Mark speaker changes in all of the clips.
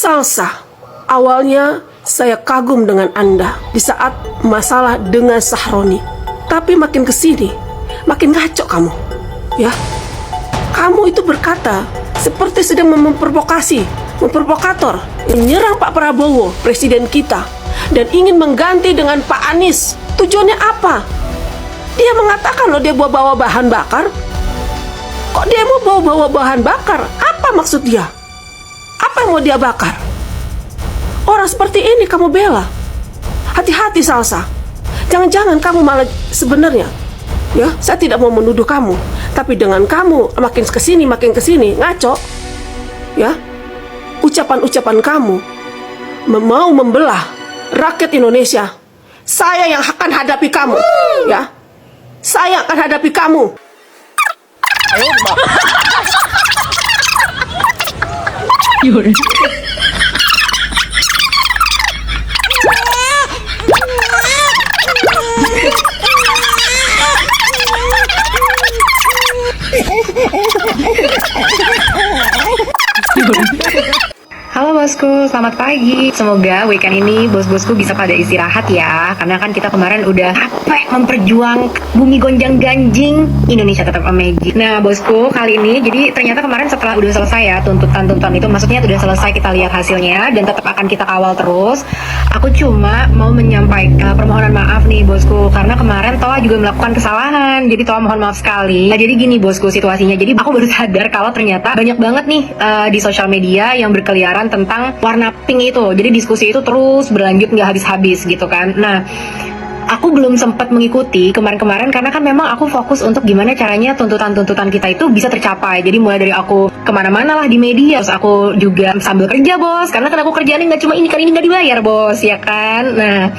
Speaker 1: Salsa, awalnya saya kagum dengan Anda di saat masalah dengan Sahroni. Tapi makin kesini, makin ngaco kamu. Ya, kamu itu berkata seperti sedang memprovokator, menyerang Pak Prabowo, presiden kita, dan ingin mengganti dengan Pak Anies. Tujuannya apa? Dia mengatakan loh dia bawa bahan bakar. Kok dia mau bawa bahan bakar? Apa maksud dia? Apa yang mau dia bakar? Orang seperti ini kamu bela. Hati-hati Salsa. Jangan-jangan kamu malah sebenarnya, ya, saya tidak mau menuduh kamu, tapi dengan kamu makin kesini ngaco, ya, ucapan-ucapan kamu mau membelah rakyat Indonesia. Saya yang akan hadapi kamu, ya. Saya akan hadapi kamu.
Speaker 2: Halo bosku, selamat pagi. Semoga weekend ini bos-bosku bisa pada istirahat ya. Karena kan kita kemarin udah capek memperjuang bumi gonjang ganjing, Indonesia tetap amazing. Nah bosku, kali ini jadi ternyata kemarin setelah udah selesai ya tuntutan itu, maksudnya udah selesai kita lihat hasilnya dan tetap akan kita kawal terus. Aku cuma mau menyampaikan permohonan maaf nih bosku, karena kemarin Toa juga melakukan kesalahan. Jadi Toa mohon maaf sekali. Nah jadi gini bosku situasinya, jadi aku baru sadar kalau ternyata banyak banget nih di sosial media yang berkeliaran tentang warna pink itu. Jadi diskusi itu terus berlanjut nggak habis-habis gitu kan. Nah aku belum sempat mengikuti kemarin-kemarin karena kan memang aku fokus untuk gimana caranya tuntutan-tuntutan kita itu bisa tercapai. Jadi mulai dari aku kemana-mana lah di media, terus aku juga sambil kerja bos, karena kan aku kerjaannya nggak cuma ini, kan ini nggak dibayar bos, ya kan. Nah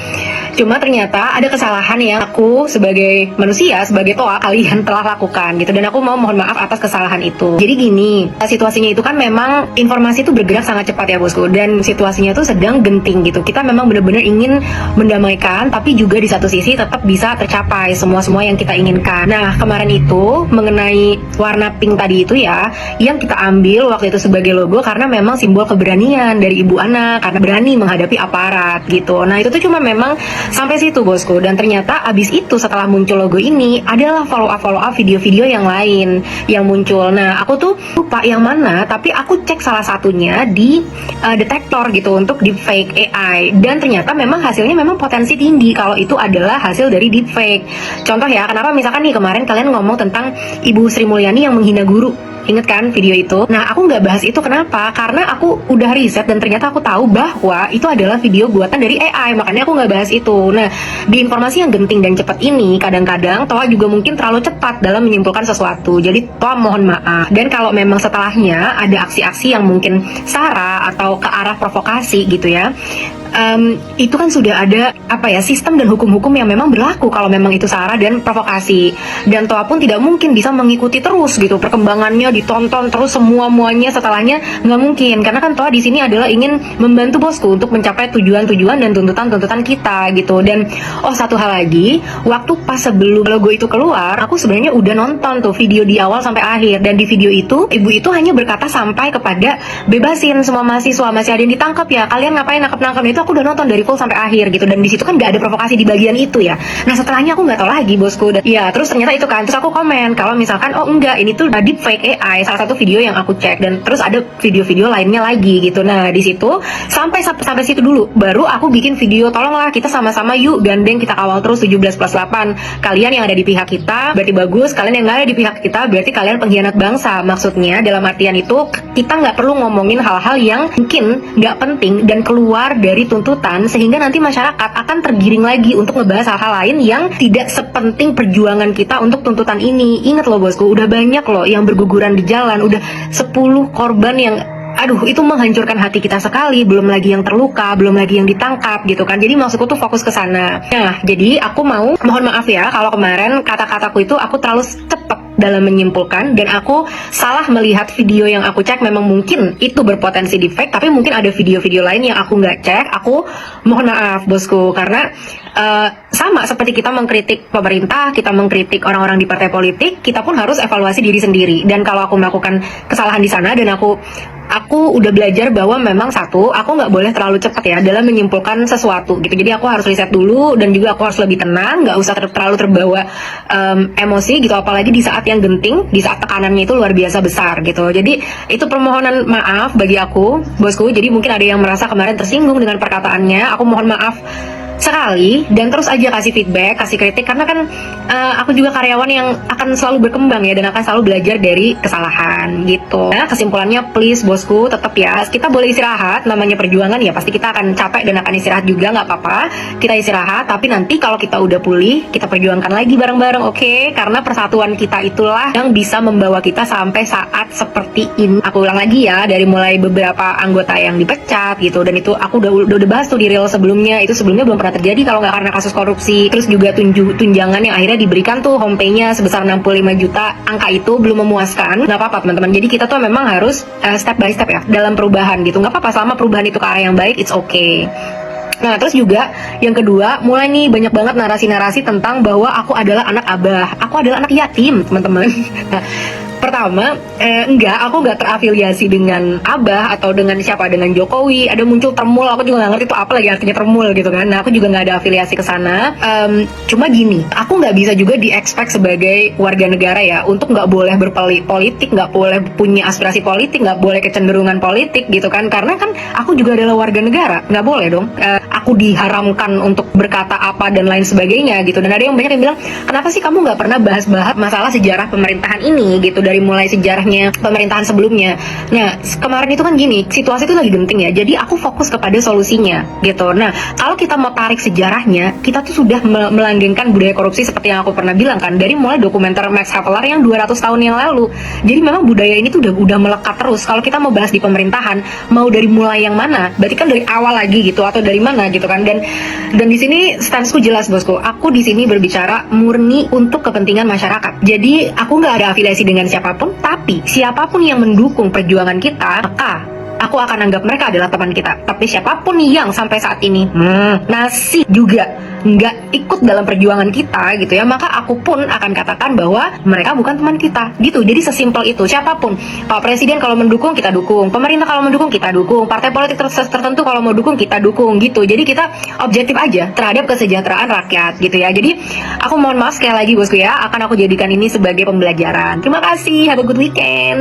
Speaker 2: cuma ternyata ada kesalahan yang aku sebagai manusia, sebagai Toa kalian telah lakukan gitu, dan aku mau mohon maaf atas kesalahan itu. Jadi gini, situasinya itu kan memang informasi itu bergerak sangat cepat ya bosku, dan situasinya itu sedang genting gitu. Kita memang benar-benar ingin mendamaikan, tapi juga di satu sisi tetap bisa tercapai semua yang kita inginkan. Nah kemarin itu mengenai warna pink tadi itu ya, yang kita ambil waktu itu sebagai logo karena memang simbol keberanian dari ibu anak, karena berani menghadapi aparat gitu. Nah itu tuh cuma memang sampai situ bosku, dan ternyata abis itu setelah muncul logo ini adalah follow up video-video yang lain yang muncul. Nah aku tuh lupa yang mana, tapi aku cek salah satunya di detektor gitu untuk deepfake AI, dan ternyata memang hasilnya memang potensi tinggi kalau itu adalah hasil dari deepfake. Contoh ya, kenapa misalkan nih kemarin kalian ngomong tentang Ibu Sri Mulyani yang menghina guru, inget kan video itu? Nah aku nggak bahas itu, kenapa? Karena aku udah riset dan ternyata aku tahu bahwa itu adalah video buatan dari AI, makanya aku nggak bahas itu. Nah di informasi yang genting dan cepat ini, kadang-kadang Toa juga mungkin terlalu cepat dalam menyimpulkan sesuatu. Jadi Toa mohon maaf. Dan kalau memang setelahnya ada aksi-aksi yang mungkin sara atau ke arah provokasi gitu ya, itu kan sudah ada sistem dan hukum-hukum yang memang berlaku kalau memang itu sara dan provokasi. Dan Toa pun tidak mungkin bisa mengikuti terus gitu perkembangannya, ditonton terus semuanya setelahnya, nggak mungkin, karena kan Toa di sini adalah ingin membantu bosku untuk mencapai tujuan-tujuan dan tuntutan-tuntutan kita gitu. Dan satu hal lagi, waktu pas sebelum logo itu keluar, aku sebenarnya udah nonton tuh video di awal sampai akhir, dan di video itu ibu itu hanya berkata sampai kepada bebasin semua mahasiswa, masih ada yang ditangkap ya, kalian ngapain nangkap itu. Aku udah nonton dari full sampai akhir gitu, dan di situ kan nggak ada provokasi di bagian itu ya. Nah setelahnya aku nggak tahu lagi bosku, dan ya terus ternyata itu kan, terus aku komen kalau misalkan enggak, ini tuh deepfake AI, salah satu video yang aku cek, dan terus ada video-video lainnya lagi gitu. Nah di situ sampai situ dulu, baru aku bikin video, tolonglah kita sama-sama yuk gandeng, kita kawal terus 17+8. Kalian yang ada di pihak kita berarti bagus, kalian yang nggak ada di pihak kita berarti kalian pengkhianat bangsa. Maksudnya dalam artian itu kita nggak perlu ngomongin hal-hal yang mungkin nggak penting dan keluar dari tuntutan, sehingga nanti masyarakat akan tergiring lagi untuk ngebahas hal-hal lain yang tidak sepenting perjuangan kita untuk tuntutan ini. Ingat loh bosku, udah banyak loh yang berguguran di jalan, udah 10 korban yang itu menghancurkan hati kita sekali, belum lagi yang terluka, belum lagi yang ditangkap gitu kan. Jadi maksudku tuh fokus ke sana. Nah jadi aku mau mohon maaf ya kalau kemarin kata-kataku itu aku terlalu cepat dalam menyimpulkan, dan aku salah melihat video yang aku cek. Memang mungkin itu berpotensi deepfake, tapi mungkin ada video-video lain yang aku nggak cek. Aku mohon maaf bosku, karena sama seperti kita mengkritik pemerintah, kita mengkritik orang-orang di partai politik, kita pun harus evaluasi diri sendiri. Dan kalau aku melakukan kesalahan di sana dan aku aku udah belajar bahwa memang satu, aku nggak boleh terlalu cepat ya dalam menyimpulkan sesuatu gitu. Jadi aku harus riset dulu, dan juga aku harus lebih tenang, nggak usah terlalu terbawa emosi gitu, apalagi di saat yang genting, di saat tekanannya itu luar biasa besar gitu. Jadi itu permohonan maaf bagi aku, bosku. Jadi mungkin ada yang merasa kemarin tersinggung dengan perkataannya, aku mohon maaf sekali, dan terus aja kasih feedback, kasih kritik, karena kan aku juga karyawan yang akan selalu berkembang ya, dan akan selalu belajar dari kesalahan gitu. Nah, kesimpulannya please bosku, tetap ya, kita boleh istirahat, namanya perjuangan ya, pasti kita akan capek dan akan istirahat juga, nggak apa-apa, kita istirahat, tapi nanti kalau kita udah pulih, kita perjuangkan lagi bareng-bareng, oke? Karena persatuan kita itulah yang bisa membawa kita sampai saat seperti ini. Aku ulang lagi ya, dari mulai beberapa anggota yang dipecat gitu, dan itu aku udah bahas tuh di reel sebelumnya, itu sebelumnya belum pernah terjadi kalau nggak karena kasus korupsi. Terus juga tunjangan yang akhirnya diberikan tuh home pay-nya sebesar 65 juta, angka itu belum memuaskan. Nggak apa-apa teman-teman, jadi kita tuh memang harus step by step ya dalam perubahan gitu. Nggak apa-apa, selama perubahan itu ke arah yang baik, it's okay. Nah, terus juga yang kedua, mulai nih banyak banget narasi-narasi tentang bahwa aku adalah anak abah, aku adalah anak yatim, teman-teman. Nah, pertama, aku nggak terafiliasi dengan Abah atau dengan siapa, dengan Jokowi. Ada muncul termul, aku juga nggak ngerti itu apa lagi artinya termul gitu kan. Nah, aku juga nggak ada afiliasi ke sana. Cuma gini, aku nggak bisa juga di-expect sebagai warga negara ya untuk nggak boleh berpolitik, nggak boleh punya aspirasi politik, nggak boleh kecenderungan politik gitu kan. Karena kan aku juga adalah warga negara, nggak boleh dong. Aku diharamkan untuk berkata apa dan lain sebagainya gitu. Dan ada yang banyak yang bilang, kenapa sih kamu nggak pernah bahas-bahas masalah sejarah pemerintahan ini gitu, dari mulai sejarahnya pemerintahan sebelumnya. Nah, kemarin itu kan gini, situasi itu lagi genting ya, jadi aku fokus kepada solusinya gitu. Nah, kalau kita mau tarik sejarahnya, kita tuh sudah melanggengkan budaya korupsi seperti yang aku pernah bilang kan, dari mulai dokumenter Max Havelaar yang 200 tahun yang lalu. Jadi memang budaya ini tuh udah melekat terus. Kalau kita mau bahas di pemerintahan, mau dari mulai yang mana, berarti kan dari awal lagi gitu, atau dari mana gitu kan. Dan di sini stansku jelas bosku, aku di sini berbicara murni untuk kepentingan masyarakat. Jadi aku nggak ada afiliasi dengan siapapun, tapi siapapun yang mendukung perjuangan kita, maka aku akan anggap mereka adalah teman kita. Tapi siapapun yang sampai saat ini masih juga nggak ikut dalam perjuangan kita gitu ya, maka aku pun akan katakan bahwa mereka bukan teman kita gitu. Jadi sesimpel itu. Siapapun, Pak Presiden kalau mendukung kita dukung, pemerintah kalau mendukung kita dukung, partai politik tertentu kalau mau dukung kita dukung gitu. Jadi kita objektif aja terhadap kesejahteraan rakyat gitu ya. Jadi aku mohon maaf sekali lagi bosku ya, akan aku jadikan ini sebagai pembelajaran. Terima kasih, have a good weekend.